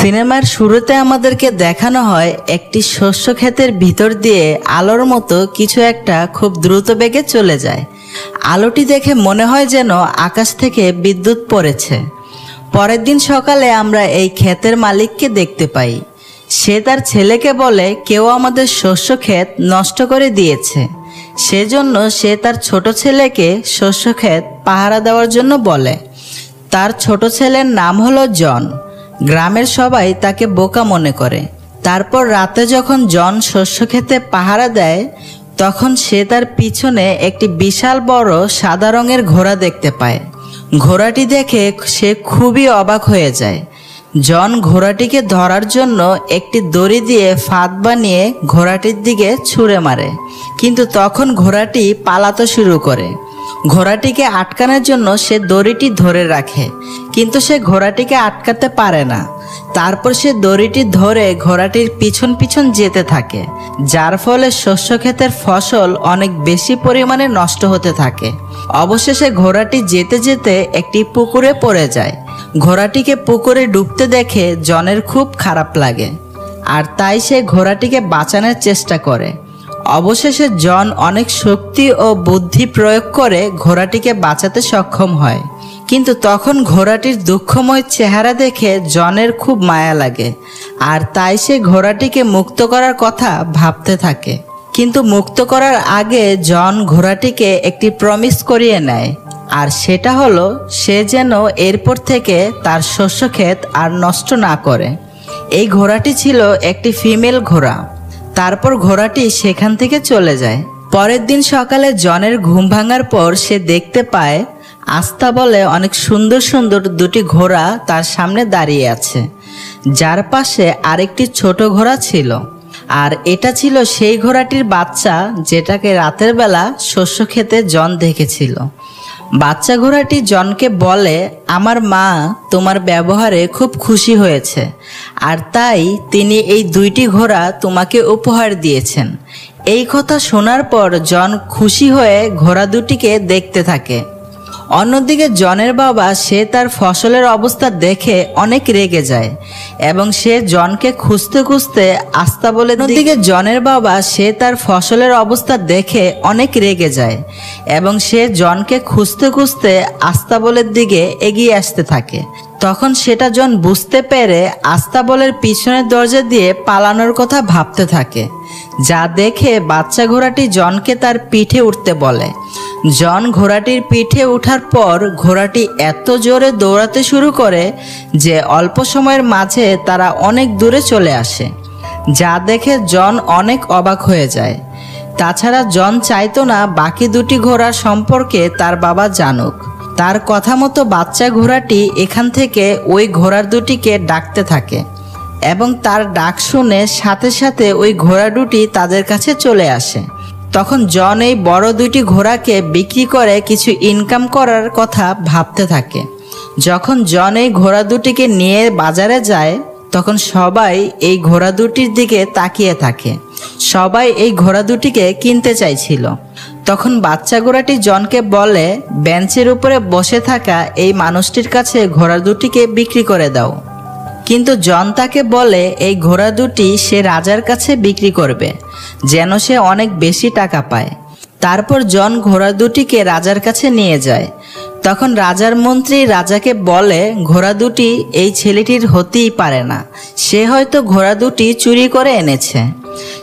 সিনেমার শুরুতে আমাদেরকে দেখানো হয় একটি শস্য ক্ষেতের ভিতর দিয়ে আলোর মতো কিছু একটা খুব দ্রুত বেগে চলে যায়। আলোটি দেখে মনে হয় যেন আকাশ থেকে বিদ্যুৎ পড়েছে। পরের দিন সকালে আমরা এই ক্ষেতের মালিককে দেখতে পাই। সে তার ছেলেকে বলে কেউ আমাদের শস্য ক্ষেত নষ্ট করে দিয়েছে, সেজন্য সে তার ছোট ছেলেকে শস্য ক্ষেত পাহারা দেওয়ার জন্য বলে। তার ছোট ছেলের নাম হলো জন। গ্রামের সবাই তাকে বোকা মনে করে। তারপর রাতে যখন জন শস্য ক্ষেতে পাহারা দেয়, তখন সে তার পিছনে একটি বিশাল বড় সাদা রঙের ঘোড়া দেখতে পায়। ঘোড়াটি দেখে সে খুবই অবাক হয়ে যায়। জন ঘোড়াটিকে ধরার জন্য একটি দড়ি দিয়ে ফাঁদ বানিয়ে ঘোড়াটির দিকে ছুঁড়ে মারে, কিন্তু তখন ঘোড়াটি পালাতে শুরু করে। ঘোড়াটিকে আটকানোর জন্য সে দড়িটি ধরে রাখে, কিন্তু সে ঘোড়াটিকে আটকাতে পারে না। তারপর সে দড়িটি ধরে ঘোড়াটির পিছন পিছন যেতে থাকে, যার ফলে শস্য ক্ষেতের ফসল অনেক বেশি পরিমাণে নষ্ট হতে থাকে। অবশেষে ঘোড়াটি যেতে যেতে একটি পুকুরে পড়ে যায়। ঘোড়াটিকে পুকুরে ডুবতে দেখে জনের খুব খারাপ লাগে, আর তাই সে ঘোড়াটিকে বাঁচানোর চেষ্টা করে। অবশেষে জন অনেক শক্তি ও বুদ্ধি প্রয়োগ করে ঘোড়াটিকে বাঁচাতে সক্ষম হয়, কিন্তু তখন ঘোড়াটির দুঃখময় চেহারা দেখে জনের খুব মায়া লাগে, আর তাই সে ঘোড়াটিকে মুক্ত করার কথা ভাবতে থাকে। কিন্তু মুক্ত করার আগে জন ঘোড়াটিকে একটি প্রমিস করিয়ে নেয়, আর সেটা হলো সে যেন এরপর থেকে তার শস্য ক্ষেত আর নষ্ট না করে। এই ঘোড়াটি ছিল একটি ফিমেল ঘোড়া। তারপর ঘোড়াটি সেখান থেকে চলে যায়। পরের দিন সকালে জনের ঘুম ভাঙার পর সে দেখতে পায় আস্থা বলে অনেক সুন্দর সুন্দর দুটি ঘোড়া তার সামনে দাঁড়িয়ে আছে, যার পাশে আরেকটি ছোট ঘোড়া ছিল। আর এটা ছিল সেই ঘোড়াটির বাচ্চা যেটাকে রাতের বেলা শস্য ক্ষেতে জন দেখেছিল। বাচ্চা ঘোড়াটি জনকে বলে, আমার মা তোমার ব্যবহারে খুব খুশি হয়েছে, আর তাই তিনি এই দুইটি ঘোড়া তোমাকে উপহার দিয়েছেন। এই কথা শোনার পর জন খুশি হয়ে ঘোড়া দুটিকে দেখতে থাকে। অন্যদিকে জনের বাবা সে তার ফসলের অবস্থা দেখে অনেক রেগে যায়, এবং সে জনকে খুঁজতে খুঁজতে আস্তাবলের দিকে জনের বাবা সে তার ফসলের অবস্থা দেখে অনেক রেগে যায়, এবং সে জনকে খুঁজতে খুঁজতে আস্তাবলের দিকে এগিয়ে আসতে থাকে। তখন সেটা জন বুঝতে পেরে আস্তাবলের পিছনের দরজা দিয়ে পালানোর কথা ভাবতে থাকে, যা দেখে বাচ্চা ঘোড়াটি জনকে তার পিঠে উঠতে বলে। জন ঘোড়াটির পিঠে ওঠার পর ঘোড়াটি এত জোরে দৌড়াতে শুরু করে যে অল্প সময়ের মাঝে তারা অনেক দূরে চলে আসে, যা দেখে জন অনেক অবাক হয়ে যায়। তাছাড়া জন চাইতো না বাকি দুটি ঘোড়া সম্পর্কে তার বাবা জানুক। তার কথা মতো বাচ্চা ঘোড়াটি এখান থেকে ওই ঘোড়ার দুটিকে ডাকতে থাকে, এবং তার ডাক শুনে সাথে সাথে ওই ঘোড়া দুটি তাদের কাছে চলে আসে। তখন জন এই বড় দুটি ঘোড়াকে বিক্রি করে কিছু ইনকাম করার কথা ভাবতে থাকে। যখন জন এই ঘোড়া দুটিকে নিয়ে বাজারে যায়, তখন সবাই এই ঘোড়া দুটির দিকে তাকিয়ে থাকে। সবাই এই ঘোড়া দুটিকে কিনতে চাইছিল। তখন বাচ্চা ঘোড়াটি জনকে বলে, বেঞ্চের উপরে বসে থাকা এই মানুষটির কাছে ঘোড়া দুটিকে বিক্রি করে দাও। কিন্তু জন তাকে বলে এই ঘোড়া দুটি সে রাজার কাছে বিক্রি করবে, যেন সে অনেক বেশি টাকা পায়। তারপর জন ঘোড়া দুটিকে রাজার কাছে নিয়ে যায়। তখন রাজার মন্ত্রী রাজাকে বলে, ঘোড়া দুটি এই ছেলেটির হতেই পারে না, সে হয়তো ঘোড়া দুটি চুরি করে এনেছে।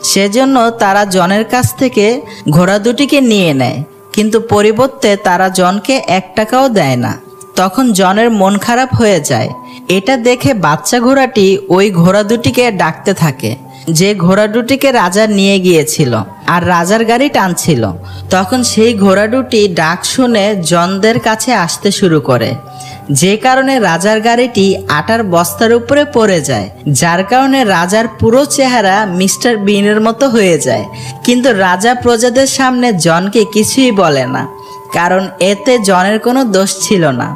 সেজন্য তারা জনের কাছ থেকে ঘোড়া দুটিকে নিয়ে নেয়, কিন্তু পরিবর্তে তারা জনকে 1 টাকাও দেয় না। তখন জনের মন খারাপ হয়ে যায়। এটা দেখে বাচ্চা ঘোড়াটি ওই ঘোড়া দুটিকে ডাকতে থাকে, যে ঘোড়া দুটিকে রাজা নিয়ে গিয়েছিল আর রাজার গাড়ি টানছিল। তখন সেই ঘোড়া দুটি ডাক শুনে জনদের কাছে আসতে শুরু করে, যে কারণে রাজার গাড়িটি আটার বস্তার উপরে পড়ে যায়, যার কারণে রাজার পুরো চেহারা মিস্টার বিনের মতো হয়ে যায়। কিন্তু রাজা প্রজাদের সামনে জনকে কিছুই বলে না, কারণ এতে জনের কোনো দোষ ছিল না।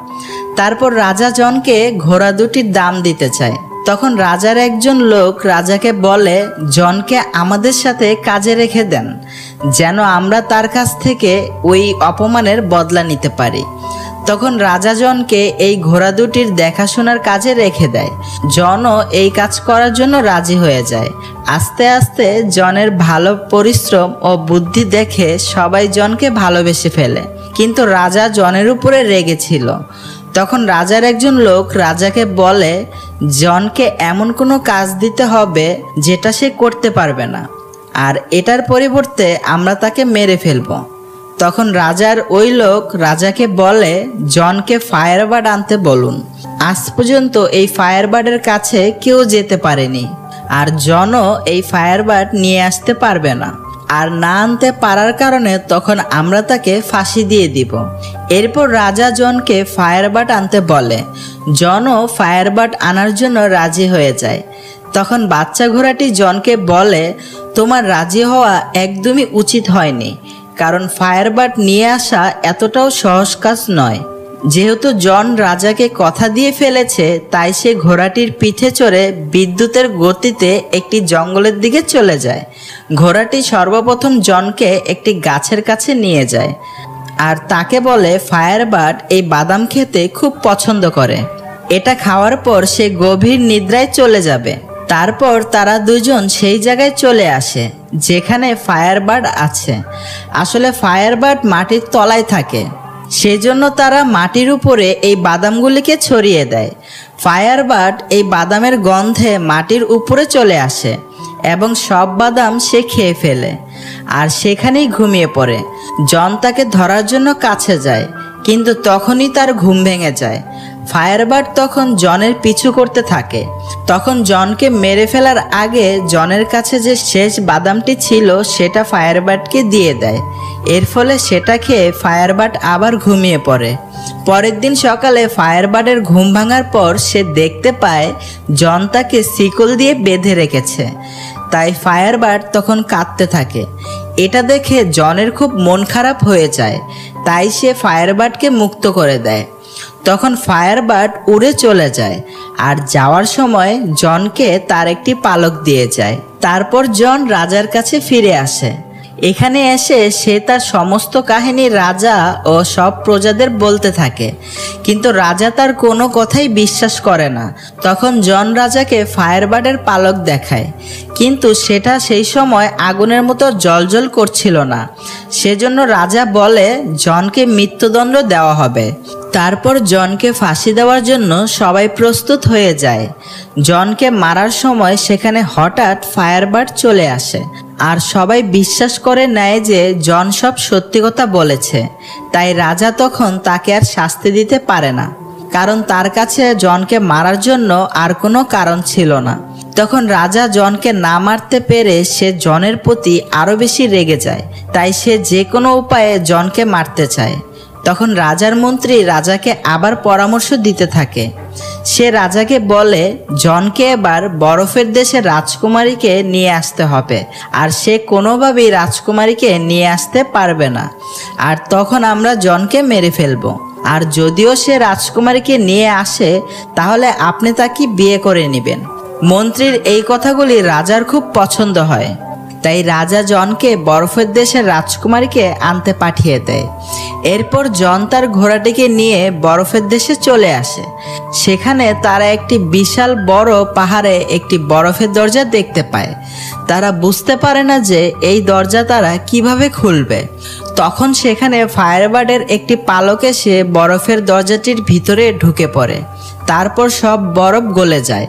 তারপর রাজা জনকে ঘোড়া দুটির দাম দিতে চায়। তখন রাজার একজন লোক রাজাকে বলে, জনকে আমাদের সাথে কাজে রেখে দেন, যেন আমরা তার কাছ থেকে ওই অপমানের বদলা নিতে পারি। তখন রাজা জনকে এই ঘোড়া দুটির দেখাশোনার কাজে রেখে দেয়। জনও এই কাজ করার জন্য রাজি হয়ে যায়। আস্তে আস্তে জনের ভালো পরিশ্রম ও বুদ্ধি দেখে সবাই জনকে ভালোবেসে ফেলে। কিন্তু রাজা জনের উপরে রেগেছিল। তখন রাজার একজন লোক রাজাকে বলে, জনকে এমন কোনো কাজ দিতে হবে যেটা সে করতে পারবে না, আর এটার পরিবর্তে আমরা তাকে মেরে ফেলব। তখন রাজার ওই লোক রাজাকে বলে, জনকে ফায়ারবার্ড আনতে বলুন। আজ পর্যন্ত এই ফায়ারবার্ডের কাছে কেউ যেতে পারেনি, আর জনও এই ফায়ারবার্ড নিয়ে আসতে পারবে না। আর না আনতে পারার কারণে তখন আমরা তাকে ফাঁসি দিয়ে দিব। এরপর রাজা জনকে ফায়ারবার্ড আনতে বলে। জনও ফায়ারবার্ড আনার জন্য রাজি হয়ে যায়। তখন বাচ্চা ঘোড়াটি জনকে বলে, তোমার রাজি হওয়া একদমই উচিত হয়নি, কারণ ফায়ারবার্ড নিয়ে আসা এতটাও সহজ কাজ নয়। যেহেতু জন রাজাকে কথা দিয়ে ফেলেছে, তাই সে ঘোড়াটির পিঠে চড়ে বিদ্যুতের গতিতে একটি জঙ্গলের দিকে চলে যায়। ঘোড়াটি সর্বপ্রথম জনকে একটি গাছের কাছে নিয়ে যায়, আর তাকে বলে ফায়ারবার্ড এই বাদাম খেতে খুব পছন্দ করে। এটা খাওয়ার পর সে গভীর নিদ্রায় চলে যাবে। তারপর তারা দুজন সেই জায়গায় চলে আসে যেখানে ফায়ারবার্ড আছে। আসলে ফায়ারবার্ড মাটির তলায় থাকে, সেজন্য তারা মাটির উপরে এই বাদামগুলিকে ছড়িয়ে দেয়। ফায়ারবার্ড এই বাদামের গন্ধে মাটির উপরে চলে আসে এবং সব বাদাম সে খেয়ে ফেলে, আর সেখানেই ঘুমিয়ে পড়ে। জন তাকে ধরার জন্য কাছে যায়, কিন্তু তখনই তার ঘুম ভেঙে যায়। ফায়ারবার্ড তখন জনের পিছু করতে থাকে। তখন জনকে মেরে ফেলার আগে জনের কাছে যে শেষ বাদামটি ছিল সেটা ফায়ারবার্ডকে দিয়ে দেয়। এর ফলে সেটা খেয়ে ফায়ারবার্ড আবার ঘুমিয়ে পড়ে। পরের দিন সকালে ফায়ারবার্ডের ঘুম ভাঙার পর সে দেখতে পায় জন তাকে শিকল দিয়ে বেঁধে রেখেছে। তাই ফায়ারবার্ড তখন কাঁদতে থাকে। এটা দেখে জনের খুব মন খারাপ হয়ে যায়, তাই সে ফায়ারবার্ডকে মুক্ত করে দেয়। তখন ফায়ারবার্ড উড়ে চলে যায়, আর যাওয়ার সময় জনকে তার একটি পালক দিয়ে যায়। তারপর জন রাজার কাছে ফিরে আসে। এখানে এসে সে তার সমস্ত কাহিনী রাজা ও সব প্রজাদের বলতে থাকে, কিন্তু রাজা তার কোনো কথাই বিশ্বাস করে না। তখন জন রাজাকে ফায়ারবার্ডের পালক দেখায়, কিন্তু সেটা সেই সময় আগুনের মতো জ্বলজ্বল করছিল না। সেজন্য রাজা বলে জনকে মৃত্যুদণ্ড দেওয়া হবে। তারপর জনকে ফাঁসি দেওয়ার জন্য সবাই প্রস্তুত হয়ে যায়। জনকে মারার সময় সেখানে হঠাৎ ফায়ারবার্ড চলে আসে, আর সবাই বিশ্বাস করে নেয় যে জন সব সত্যি কথা বলেছে। তাই রাজা তখন তাকে আর শাস্তি দিতে পারে না, কারণ তার কাছে জনকে মারার জন্য আর কোনো কারণ ছিল না। তখন রাজা জনকে না মারতে পেরে সে জনের প্রতি আরও বেশি রেগে যায়। তাই সে যে কোনো উপায়ে জনকে মারতে চায়। তখন রাজার মন্ত্রী রাজাকে আবার পরামর্শ দিতে থাকে। সে রাজাকে বলে জনকে এবার বরফের দেশে রাজকুমারীকে নিয়ে আসতে হবে, আর সে কোনোভাবেই রাজকুমারীকে নিয়ে আসতে পারবে না। আর তখন আমরা জনকে মেরে ফেলবো। আর যদিও সে রাজকুমারীকে নিয়ে আসে, তাহলে আপনি তাকে বিয়ে করে নেবেন। মন্ত্রীর এই কথাগুলি রাজার খুব পছন্দ হয়। তাই রাজা জনকে বরফের দেশের রাজকুমারীকে আনতে পাঠিয়ে দেয়। এরপর জন তার ঘোড়াটিকে নিয়ে বরফের দেশে চলে আসে। সেখানে তারা একটি বিশাল বড় পাহাড়ে একটি বরফের দরজা দেখতে পায়। তারা বুঝতে পারে না যে এই দরজা তারা কিভাবে খুলবে। তখন সেখানে ফায়ারবার্ডের একটি পালক এসে বরফের দরজাটির ভিতরে ঢুকে পড়ে। তারপর সব বরফ গলে যায়।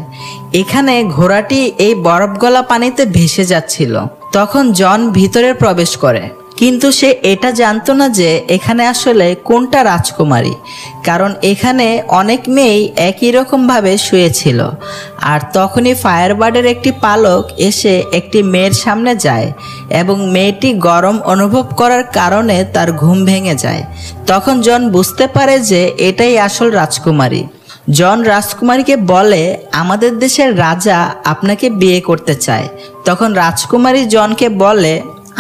এখানে ঘোড়াটি এই বরফ গলা পানিতে ভেসে যাচ্ছিল। তখন জন ভিতরে প্রবেশ করে, কিন্তু সে এটা জানতো না যে এখানে আসলে কোনটা রাজকুমারী, কারণ এখানে অনেক মেয়েই একই রকমভাবে শুয়েছিল। আর তখনই ফায়ারবার্ডের একটি পালক এসে একটি মেয়ের সামনে যায় এবং মেয়েটি গরম অনুভব করার কারণে তার ঘুম ভেঙে যায়। তখন জন বুঝতে পারে যে এটাই আসল রাজকুমারী। জন রাজকুমারীকে বলে, আমাদের দেশের রাজা আপনাকে বিয়ে করতে চায়। তখন রাজকুমারী জনকে বলে,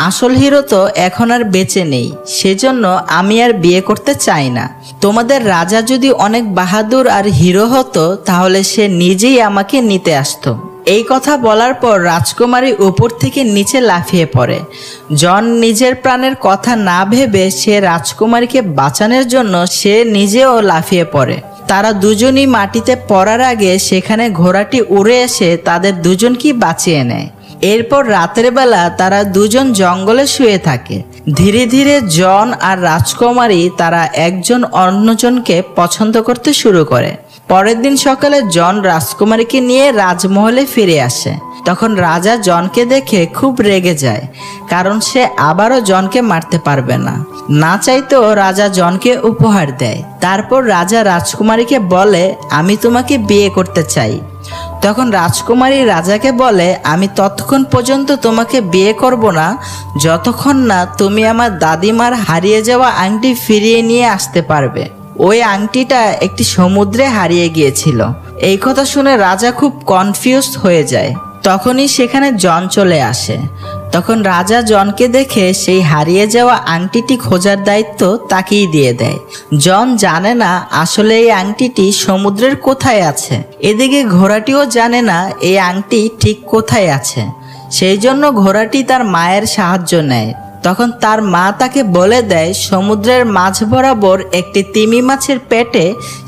আসল হিরো তো এখন আর বেঁচে নেই, সেজন্য আমি আর বিয়ে করতে চাই না। তোমাদের রাজা যদি অনেক বাহাদুর আর হিরো হতো, তাহলে সে নিজেই আমাকে নিতে আসতো। এই কথা বলার পর রাজকুমারী উপর থেকে নিচে লাফিয়ে পড়ে। জন নিজের প্রাণের কথা না ভেবে সে রাজকুমারীকে বাঁচানোর জন্য সে নিজেও লাফিয়ে পড়ে। তারা দুজনই মাটিতে পড়ার আগে সেখানে ঘোড়াটি উড়ে এসে তাদের দুজনকেই বাঁচিয়ে নেয়। এরপর রাতের বেলা তারা দুজন জঙ্গলে শুয়ে থাকে। ধীরে ধীরে জন আর রাজকুমারী তারা একজন অন্যজনকে পছন্দ করতে শুরু করে। পরের দিন সকালে জন রাজকুমারীকে নিয়ে রাজমহলে ফিরে আসে। তখন রাজা জনকে দেখে খুব রেগে যায়, কারণ সে আবারও জনকে মারতে পারবে না। না চাইতেও রাজা জনকে উপহার দেয়। তারপর রাজা রাজকুমারীকে বলে, আমি তোমাকে বিয়ে করতে চাই। তখন রাজকুমারী রাজাকে বলে, আমি ততক্ষণ পর্যন্ত তোমাকে বিয়ে করব না যতক্ষণ না তুমি আমার দাদিমার হারিয়ে যাওয়া আংটি ফিরিয়ে নিয়ে আসতে পারবে। ওই আংটিটা একটি সমুদ্রে হারিয়ে গিয়েছিল। এই কথা শুনে রাজা খুব কনফিউজ হয়ে যায়। তখনই সেখানে জন চলে আসে। তখন রাজা জনকে দেখে সেই হারিয়ে যাওয়া আংটিটি খোঁজার দায়িত্ব তাকেই দিয়ে দেয়। জন জানে না আসলে এই আংটিটি সমুদ্রের কোথায় আছে। এদিকে ঘোড়াটিও জানে না এই আংটি ঠিক কোথায় আছে। সেই জন্য ঘোড়াটি তার মায়ের সাহায্য নেয়। তখন তার মা তাকে বলে দেয়, সমুদ্রের মাঝ বরাবর একটি তিমি মাছের পেটে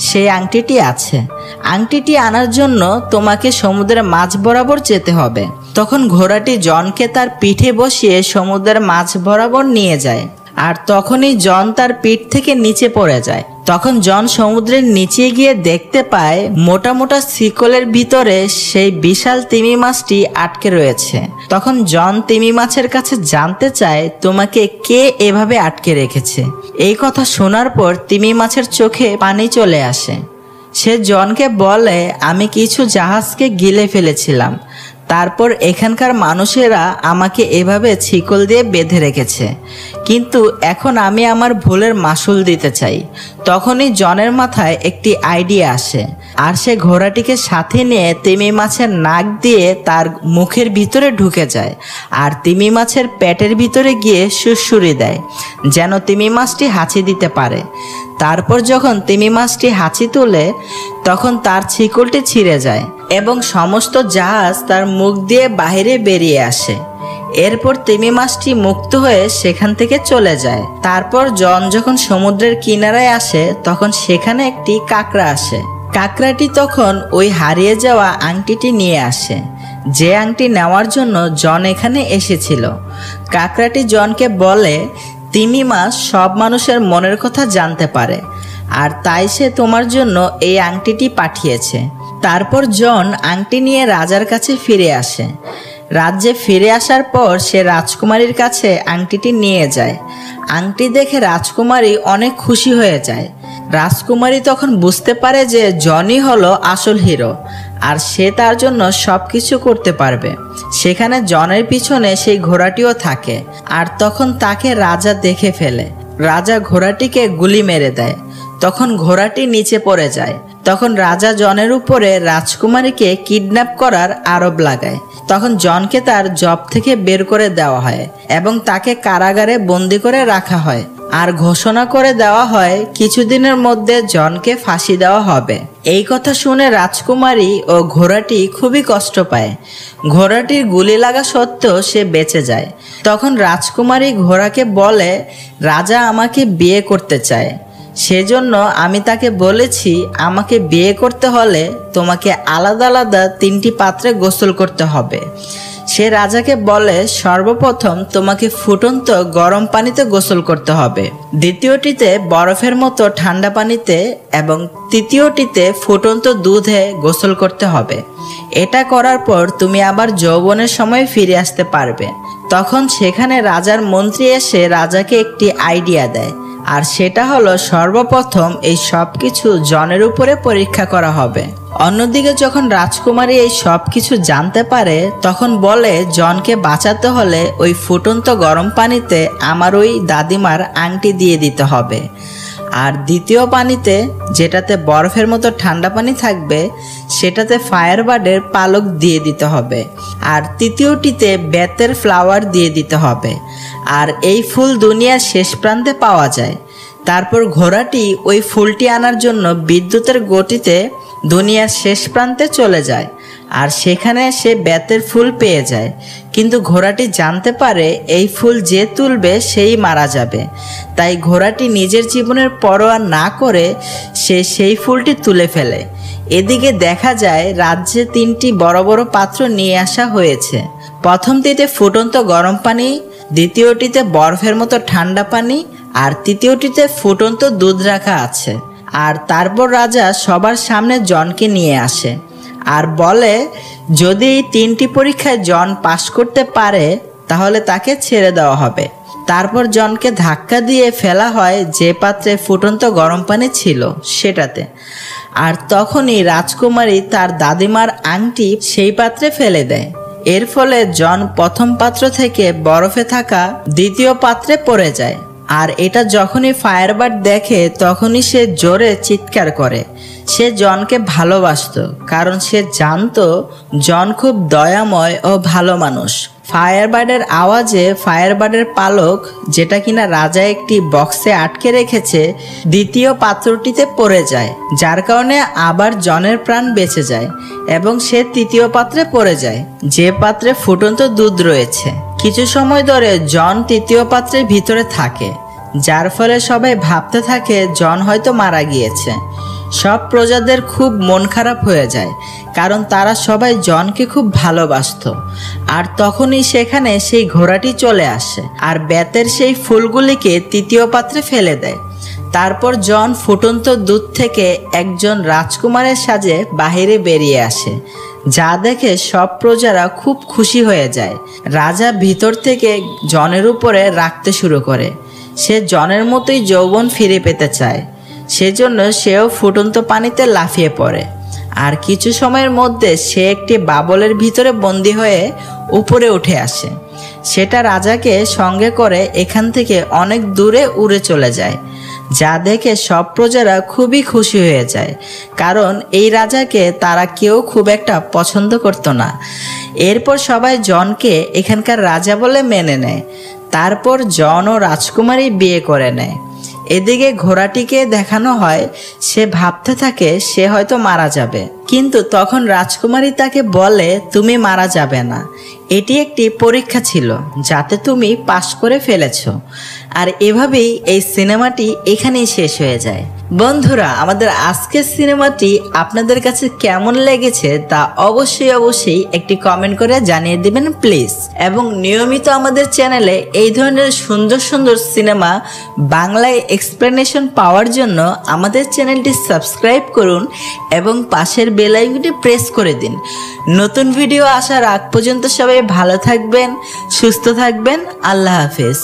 সেই আংটিটি আছে। আংটিটি আনার জন্য তোমাকে সমুদ্রের মাঝ বরাবর যেতে হবে। তখন ঘোড়াটি জনকে তার পিঠে বসিয়ে সমুদ্রের মাঝ বরাবর নিয়ে যায়। আর তখনই জন তার পিঠ থেকে নিচে পড়ে যায়। তখন জন সমুদ্রের নিচে গিয়ে দেখতে পায় মোটা মোটা শিকলের ভিতরে সেই বিশাল তিমি মাছটি আটকে রয়েছে। তখন জন তিমি মাছের কাছে জানতে চায়, তোমাকে কে এভাবে আটকে রেখেছে? এই কথা শোনার পর তিমি মাছের চোখে পানি চলে আসে। সে জনকে বলে, আমি কিছু জাহাজকে গিলে ফেলেছিলাম, তারপর এখানকার মানুষেরা আমাকে এভাবে শিকল দিয়ে বেঁধে রেখেছে, কিন্তু এখন আমি আমার ভুলের মাসুল দিতে চাই। তখনই জনের মাথায় একটি আইডিয়া আসে, আর সে ঘোড়াটিকে সাথে নিয়ে তিমি মাছের নাক দিয়ে তার মুখের ভিতরে ঢুকে যায়, আর তিমি মাছের পেটের ভিতরে গিয়ে সুড়সুড়ি দেয় যেন তিমি মাছটি হাঁচি দিতে পারে। তারপর যখন তিমি মাছটি হাঁচি তোলে তখন তার শিকলটি ছিঁড়ে যায় এবং সমস্ত জাহাজ তার মুখ দিয়ে বাইরে বেরিয়ে আসে। এরপর তিমি মাছটি মুক্ত হয়ে সেখান থেকে চলে যায়। তারপর জন যখন সমুদ্রের কিনারায় আসে তখন সেখানে একটি কাঁকড়া আসে। কাঁকড়াটি তখন ওই হারিয়ে যাওয়া আংটিটি নিয়ে আসে, যে আংটি নেওয়ার জন্য জন এখানে এসেছিল। কাঁকড়াটি জনকে বলে, তিমি মাছ সব মানুষের মনের কথা জানতে পারে, আর তাই সে তোমার জন্য এই আংটিটি পাঠিয়েছে। তারপর জন আংটি নিয়ে রাজার কাছে ফিরে আসে। রাজ্যে ফিরে আসার পর সে রাজকুমারীর কাছে আংটিটি নিয়ে যায়। আংটি দেখে রাজকুমারী অনেক খুশি হয়ে যায়। রাজকুমারী তখন বুঝতে পারে যে জনই হলো আসল হিরো, আর সে তার জন্য সব কিছু করতে পারবে। সেখানে জনের পিছনে সেই ঘোড়াটিও থাকে, আর তখন তাকে রাজা দেখে ফেলে। রাজা ঘোড়াটিকে গুলি মেরে দেয়। তখন ঘোড়াটি নিচে পড়ে যায়। তখন রাজা জনের উপরে রাজকুমারীকে কিডন্যাপ করার আরোপ লাগায়। তখন জনকে তার জব থেকে বের করে দেওয়া হয় এবং তাকে কারাগারে বন্দি করে রাখা হয়, আর ঘোষণা করে দেওয়া হয় কিছুদিনের মধ্যে জনকে ফাঁসি দেওয়া হবে। এই কথা শুনে রাজকুমারী ও ঘোড়াটি খুবই কষ্ট পায়। ঘোড়াটির গুলি লাগা সত্ত্বেও সে বেঁচে যায়। তখন রাজকুমারী ঘোড়াকে বলে, রাজা আমাকে বিয়ে করতে চায়, সেজন্য আমি তাকে বলেছি আমাকে বিয়ে করতে হলে তোমাকে আলাদা আলাদা 3টি পাত্রে গোসল করতে হবে। সে রাজাকে বলে, সর্বপ্রথম তোমাকে ফুটন্ত গরম পানিতে গোসল করতে হবে, দ্বিতীয়টিতে বরফের মতো ঠান্ডা পানিতে, এবং তৃতীয়টিতে ফুটন্ত দুধে গোসল করতে হবে। এটা করার পর তুমি আবার যৌবনের সময় ফিরে আসতে পারবে। তখন সেখানে রাজার মন্ত্রী এসে রাজাকে একটি আইডিয়া দেয়, আর সেটা হলো সর্বপ্রথম এই সব কিছু জনের উপরে পরীক্ষা করা হবে। অন্যদিকে যখন রাজকুমারী এই সব কিছু জানতে পারে তখন বলে, জনকে বাঁচাতে হলে ওই ফুটন্ত গরম পানিতে আমার ওই দাদিমার আংটি দিয়ে দিতে হবে, আর দ্বিতীয় পানিতে যেটাতে বরফের মতো ঠান্ডা পানি থাকবে সেটাতে ফায়ারবার্ডের পালক দিয়ে দিতে হবে, আর তৃতীয়টিতে বেতের ফ্লাওয়ার দিয়ে দিতে হবে, আর এই ফুল দুনিয়ার শেষ প্রান্তে পাওয়া যায়। তারপর ঘোড়াটি ওই ফুলটি আনার জন্য বিদ্যুতের গতিতে দুনিয়ার শেষ প্রান্তে চলে যায়, আর সেখানে সে বেতের ফুল পেয়ে যায়। কিন্তু ঘোড়াটি জানতে পারে এই ফুল যে তুলবে সেই মারা যাবে। তাই ঘোড়াটি নিজের জীবনের পরোয়া না করে সে সেই ফুলটি তুলে ফেলে। এদিকে দেখা যায় রাজ্যে 3টি বড় বড় পাত্র নিয়ে আসা হয়েছে। প্রথমটিতে ফুটন্ত গরম পানি, দ্বিতীয়টিতে বরফের মতো ঠান্ডা পানি, আর তৃতীয়টিতে ফুটন্ত দুধ রাখা আছে। আর তারপর রাজা সবার সামনে জনকে নিয়ে আসে আর বলে যদি এই 3টি পরীক্ষায় জন পাশ করতে পারে তাহলে তাকে ছেড়ে দেওয়া হবে। তারপর জনকে ধাক্কা দিয়ে ফেলা হয় যে পাত্রে ফুটন্ত গরম পানি ছিল সেটাতে। আর তখনই রাজকুমারী তার দাদিমার আংটি সেই পাত্রে ফেলে দেয়। এর ফলে জন প্রথম পাত্র থেকে বরফে থাকা দ্বিতীয় পাত্রে পড়ে যায়। আর এটা যখনই ফায়ারবার্ড দেখে তখনই সে জোরে চিৎকার করে। সে জনকে ভালোবাসতো কারণ সে জানতো জন খুব দয়াময় ও ভালো মানুষ। ফায়ারবার্ডের আওয়াজে ফায়ারবার্ডের পালক, যেটা কিনা রাজা একটি বক্সে আটকে রেখেছে, দ্বিতীয় পাত্রটিতে পড়ে যায়, যার কারণে আবার জনের প্রাণ বেঁচে যায় এবং সে তৃতীয় পাত্রে পড়ে যায়, যে পাত্রে ফুটন্ত দুধ রয়েছে। কিছু সময় ধরে জন তৃতীয় পাত্রের ভিতরে থাকে, যার ফলে সবাই ভাবতে থাকে জন হয়তো মারা গিয়েছে। সব প্রজাদের খুব মন খারাপ হয়ে যায় কারণ তারা সবাই জনকে খুব ভালোবাসতো। আর তখনই সেখানে সেই ঘোড়াটি চলে আসে আর বেতের সেই ফুলগুলিকে তৃতীয় পাত্রে ফেলে দেয়। তারপর জন ফুটন্ত দুধ থেকে একজন রাজকুমারের সাজে বাহিরে বেরিয়ে আসে, যা দেখে সব প্রজারা খুব খুশি হয়ে যায়। রাজা ভিতর থেকে জনের উপরে রাখতে শুরু করে। সে জনের মতোই যৌবন ফিরে পেতে চায়, সেজন্য সেও ফুটন্ত পানিতে লাফিয়ে পড়ে। আর কিছু সময়ের মধ্যে সে একটি বাবলের ভিতরে বন্দি হয়ে উপরে উঠে আসে। সেটা রাজাকে সঙ্গে করে এখান থেকে অনেক দূরে উড়ে চলে যায়, যা দেখে সব প্রজারা খুবই খুশি হয়ে যায় কারণ এই রাজাকে তারা কেউ খুব একটা পছন্দ করতো না। এরপর সবাই জনকে এখানকার রাজা বলে মেনে নেয়। তারপর জন ও রাজকুমারী বিয়ে করে নেয়। এদিকে ঘোড়াটিকে দেখানো হয় সে ভাবতে থাকে সে হয়তো মারা যাবে, কিন্তু তখন রাজকুমারী তাকে বলে তুমি মারা যাবে না, এটি একটি পরীক্ষা ছিল যাতে তুমি পাশ করে ফেলেছো। আর এভাবেই এই সিনেমাটি এখানেই শেষ হয়ে যায়। বন্ধুরা, আমাদের আজকের সিনেমাটি আপনাদের কাছে কেমন লেগেছে তা অবশ্যই একটি কমেন্ট করে জানিয়ে দিবেন প্লিজ। এবং নিয়মিত আমাদের চ্যানেলে এই ধরনের সুন্দর সুন্দর সিনেমা বাংলায় এক্সপ্লেনেশন পাওয়ার জন্য আমাদের চ্যানেলটি সাবস্ক্রাইব করুন এবং পাশের বেল আইকনটি প্রেস করে দিন। নতুন ভিডিও আসার আগ পর্যন্ত সবাই ভালো থাকবেন, সুস্থ থাকবেন। আল্লাহ হাফেজ।